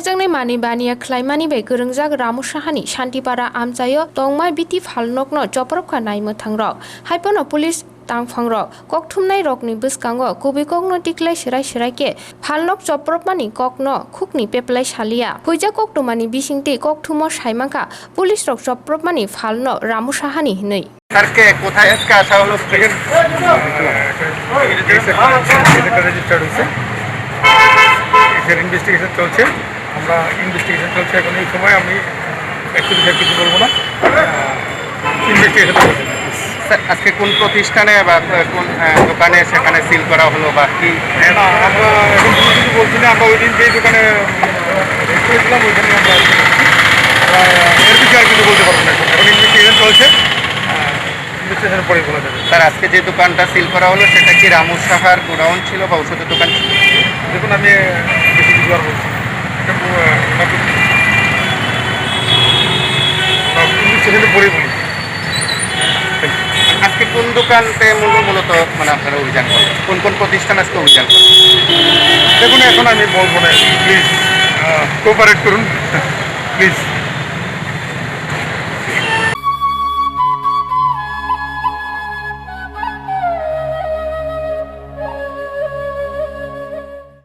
একজংনি মানি বানিয়া খ্লাইমানি bai gorungjak Ramu Sahani Shantipara amchayo tongmai biti phalnokno choprobkha naimothangrok haipono police tangphangrok kokthumnai rokni bwskango kubikokno tiklai serai ke phalnok choprobmani kokno khukni peplai salia huija koktomani bisingti kokthumo saimangka police rok choprobmani phalno Ramu Sahani hinui স্যারকে কোথায় আজকে আসা হলো registered হয়েছে এর investigation চলছে আমরা investigation চলছে এখন এই সময় আমি অ্যাকচুয়ালি কিছু বলবো না ইনভেস্টিগেশন চলছে স্যার আজকে কোন প্রতিষ্ঠানে বা কোন দোকানে সেখানে সিল করা হলো বা কি না আমরা এখন কিছু বলছি না আমরা ওই দিন যেই দোকানে করেছিলাম ওইখানে আমরা এর বিষয়ে আর কিছু বলতে পারবো না এখন ইনভেস্টিগেশন চলছে ইনভেস্টিগেশনের পরেই বলা যাবে স্যার আজকে যে দোকানটা সিল করা হলো সেটা কি রামু সাহার গোডাউন ছিল বা ওষুধের দোকান ছিল? দেখুন আমি বেশি কিছু আর বলছি না এটা ইনভেস্টিগেশনের পরেই বলি আজকে কোন দোকানতে মূলত মানে আপনারা অভিযান করেন কোন কোন প্রতিষ্ঠান আজকে অভিযান করেন? দেখুন এখন আমি বলবো না প্লিজ কোঅপারেট করুন প্লিজ